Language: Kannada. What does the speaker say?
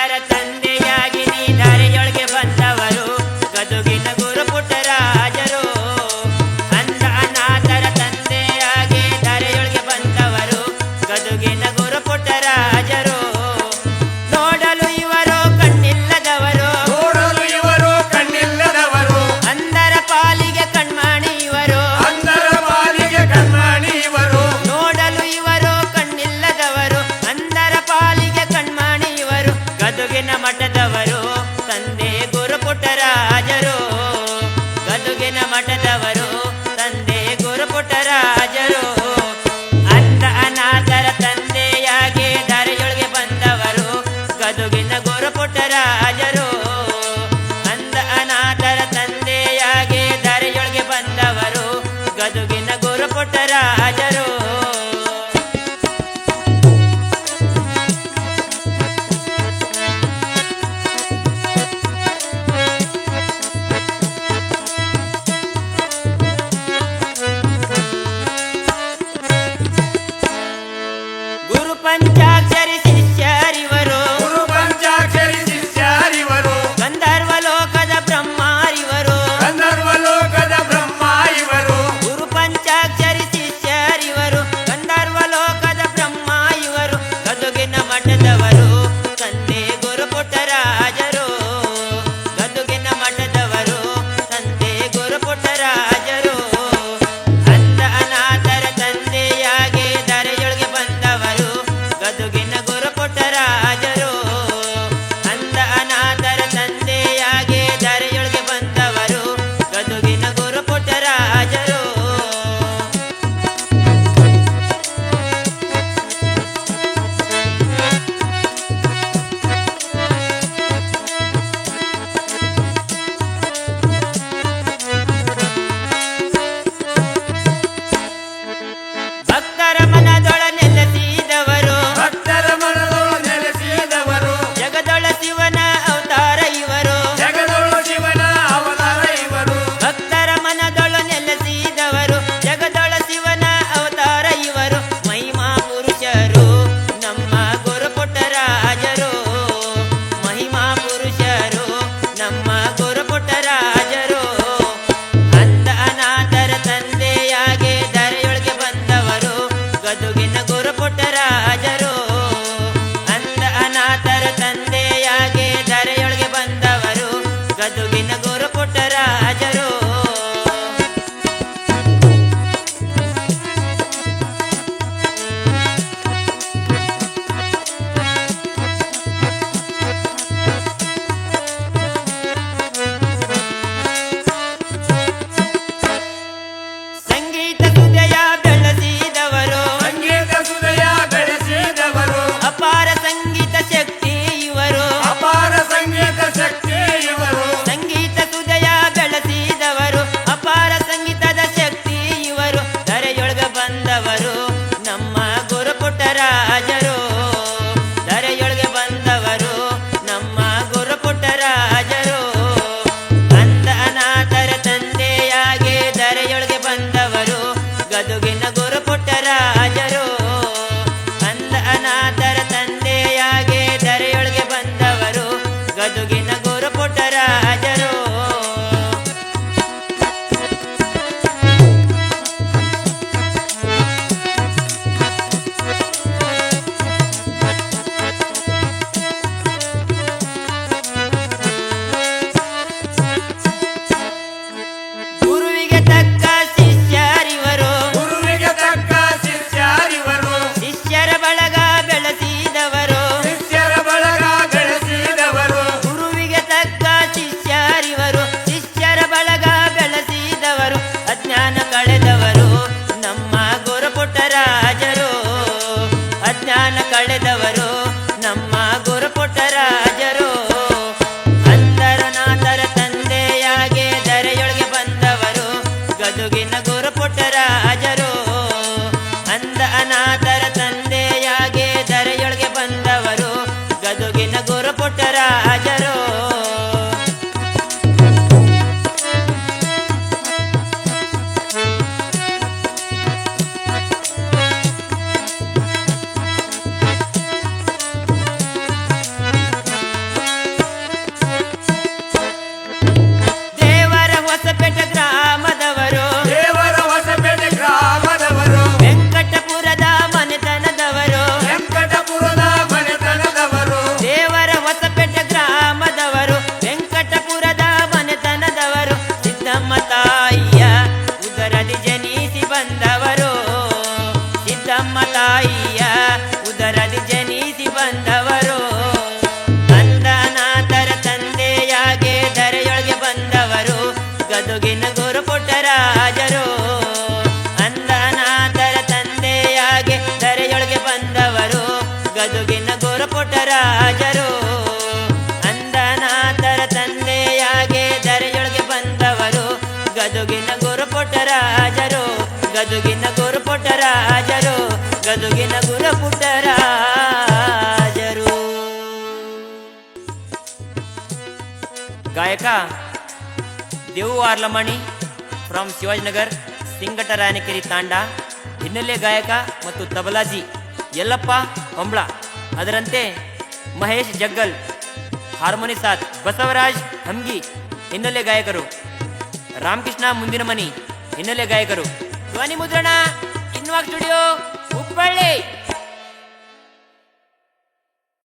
ಅನಾಥರ ತಂದೆಯಾಗಿ ನೀ ದಾರಿಯೊಳಗೆ ಬಂದವರು ಗದುಗಿನ ಗುರುಪುಟ್ಟರಾಜರು. ಅಂಧ ಅನಾಥರ ತಂದೆಯಾಗಿ ದಾರಿಯೊಳಗೆ ಬಂದವರು ಗದುಗಿನ ಗುರುಪುಟ್ಟರಾಜರು. ನೋಡಲು ಇವರು ಕಣ್ಣಿಲ್ಲದವರು, ನೋಡಲು ಇವರು ಕಣ್ಣಿಲ್ಲದವರು, ಅಂಧರ ಪಾಲಿಗೆ ಕಣ್ಮಾಣಿ ಇವರು, ಅಂಧರ ಪಾಲಿಗೆ ಕಣ್ಮಾಣಿ ಇವರು. ನೋಡಲು ಇವರು ಕಣ್ಣಿಲ್ಲದವರು, ಅಂಧರ ಪಾಲಿಗೆ ಕಣ್ಮಾಣಿ ಇವರು. ಗದುಗಿನ ಮಠದವರು ತಂದೆ ಗುರುಪುಟ್ಟರಾಜರು, ಗದುಗಿನ ಮಠದವರು ತಂದೆ ಗುರುಪುಟ್ಟರಾಜರು. ಅಂಧ ಅನಾಥರ ತಂದೆಯಾಗಿ ದಾರಿಯೊಳಗೆ ಬಂದವರು ಗದುಗಿನ ಗುರುಪುಟ್ಟರಾಜರು. ಅಂಧ ಅನಾಥರ ತಂದೆಯಾಗಿ ದಾರಿಯೊಳಗೆ ಬಂದವರು ಗದುಗಿನ ಗುರುಪುಟ್ಟರಾಜರು. ಗುರು ಪಂಚಾಕ್ಷರಿ ಶಿಷ್ಯರಿವರು, ಗುರು ಪಂಚಾಕ್ಷರಿ ಶಿಷ್ಯರಿವರು, ಗಂಧರ್ವ ಲೋಕದ ಬ್ರಹ್ಮಾರಿವರು. ಗಂಧರ್ವ ಲೋಕದ ಬ್ರಹ್ಮ ಇವರು. ಗುರು ಪಂಚಾಕ್ಷರಿ ಶಿಷ್ಯರಿವರು, ಗಂಧರ್ವ ಲೋಕದ ಬ್ರಹ್ಮ ಇವರು. ಗದುಗಿನ ಮಠದವರು ತಂದೆ ಗುರುಪುಟ್ಟರಾಜರು, ಗದುಗಿನ ಮಠದವರು ತಂದೆ ಗುರುಪುಟ್ಟರಾಜರು. ಅಂಧ ಅನಾಥರ ತಂದೆಯಾಗಿ ದಾರಿಯೊಳಗೆ ಬಂದವರು ಗದುಗಿನ ಗುರುಪುಟ್ಟರಾಜರು. ಅಂಧ ಅನಾಥರ ತಂದೆಯಾಗಿ ದಾರಿಯೊಳಗೆ ಬಂದವರು ಗದುಗಿನ ಗುರುಪುಟ್ಟರಾಜರು. ಭಕ್ತರ ಮನದೊಳ ನೆಲೆಸಿದವರು, ಭಕ್ತರ ಮನದೊಳು ನೆಲೆಸಿದವರು, ಜಗದೊಳ ಶಿವನ ಅವತಾರ ಇವರು. ಜಗದೊಳು ಶಿವನ ಅವತಾರ ಇವರು. ಭಕ್ತರ ಮನದೊಳ ನೆಲೆಸಿದವರು, ಜಗದೊಳ ಶಿವನ ಅವತಾರ ಇವರು. ಮಹಿಮಾ ಪುರುಷರು ನಮ್ಮ ಗುರುಪುಟ್ಟರಾಜರು, ಮಹಿಮಾ ಪುರುಷರು ನಮ್ಮ ಗುರುಪುಟ್ಟರಾಜರು. ಅಂಧ ಅನಾಥರ ತಂದೆಯಾಗಿ ದಾರಿಯೊಳಗೆ ಬಂದವರು ಗದುಗಿನ ಗುರುಪುಟ್ಟರಾಜರು. ಅಂಧ ಅನಾಥರ ತಂದೆಯಾಗಿ ದಾರಿಯೊಳಗೆ ಬಂದವರು ಗದುಗಿನ ಗುರುಪುಟ್ಟರಾಜರು. ಸಂಗೀತ ಸುದಯ ಬೆಳೆಸಿದವರು, ಸಂಗೀತ ಸುದಯ ಬೆಳೆಸಿದವರು, ಅಪಾರ ಸಂಗೀತ ಶಕ್ತಿ ಇವರು. ಅಪಾರ ಸಂಗೀತ ಶಕ್ತಿ ಇವರು. ಸಂಗೀತ ಸುದಯ ಬೆಳೆಸಿದವರು, ಅಪಾರ ಸಂಗೀತದ ಶಕ್ತಿ ಇವರು. ಧರೆಯೊಳಗೆ ಬಂದವರು ನಮ್ಮ ಗುರುಪುಟ್ಟರಾಜರು, ಧರೆಯೊಳಗೆ ಬಂದವರು ನಮ್ಮ ಗುರುಪುಟ್ಟರಾಜರು. ಅಂಧ ಅನಾಥರ ತಂದೆಯಾಗಿ ಧರೆಯೊಳಗೆ ಬಂದವರು ಗದುಗಿನ ಗುರುಪುಟ್ಟರಾಜರು. ಅಂಧ ಅನಾಥರ ತಂದೆಯಾಗಿ ಧರೆಯೊಳಗೆ ಬಂದವರು ಗದುಗಿನ ಗುರುಪುಟ್ಟರಾಜರು. ಗುರುವಿಗೆ ತಕ್ಕ ಶಿಷ್ಯರಿವರು, ಗುರುವಿಗೆ ತಕ್ಕ ಶಿಷ್ಯರಿವರು, ಶಿಷ್ಯರ ಬಳಗ ಬೆಳೆಸಿದವರು. ಶಿಷ್ಯರ ಬಳಗ ಬೆಳೆಸಿದವರು, ಗುರುವಿಗೆ ತಕ್ಕ ಶಿಷ್ಯರಿವರು, ಶಿಷ್ಯರ ಬಳಗ ಬೆಳೆಸಿದವರು. ಅಜ್ಞಾನ ಕಳೆದವರು ನಮ್ಮ ಗುರುಪುಟ್ಟರಾಜರು, ಅಜ್ಞಾನ ಕಳೆದವರು ನಮ್ಮ ಗುರುಪುಟ್ಟರಾಜರು. ಅಂಧರನಾಥರ ತಂದೆಯಾಗಿ ಧರೆಯೊಳಗೆ ಬಂದವರು ಗದುಗಿನ ಗುರುಪುಟ್ಟರಾಜರು. ಅಂಧ ಅನಾಥರ ತಂದೆಯಾಗಿ ಧರೆಯೊಳಗೆ ಬಂದವರು ಗದುಗಿನ ಗುರುಪುಟ್ಟರಾಜರು. ಗದುಗಿನ ಗುರುಪುಟ್ಟರಾಜರು ಅಂದನಾಥರ ತಂದೆಯಾಗೆ ಧರೆಯೊಳಗೆ ಬಂದವರು ಗದುಗಿನ ಗುರುಪುಟ್ಟರಾಜರು ಗದುಗಿನ ಗುರುಪುಟ್ಟರಾಜರು ಗದುಗಿನ ಗುರುಪುಟ್ಟರಾಜರು. ಗಾಯಕ ದೇವು ಆರ್ಲಮಣಿ ಫ್ರಮ್ ಶಿವಾಜಿನಗರ್ ಸಿಂಗಟರಾಯನಕೆರೆ ತಾಂಡ. ಹಿನ್ನೆಲೆ ಗಾಯಕ ಮತ್ತು ತಬಲಾಜಿ ಯಲ್ಲಪ್ಪ ಹೊಂಬ್ಳ. ಅದರಂತೆ ಮಹೇಶ್ ಜಗ್ಗಲ್ ಹಾರ್ಮೋನಿ ಸಾಥ್, ಬಸವರಾಜ್ ಹಮ್ಗಿ ಹಿನ್ನೆಲೆ ಗಾಯಕರು, ರಾಮಕೃಷ್ಣ ಮುಂದಿನ ಮನಿ ಹಿನ್ನೆಲೆ ಗಾಯಕರು. ಧ್ವನಿ ಮುದ್ರಣ ಇನ್ವಾಕ್ ಸ್ಟುಡಿಯೋ ಹುಬ್ಬಳ್ಳಿ.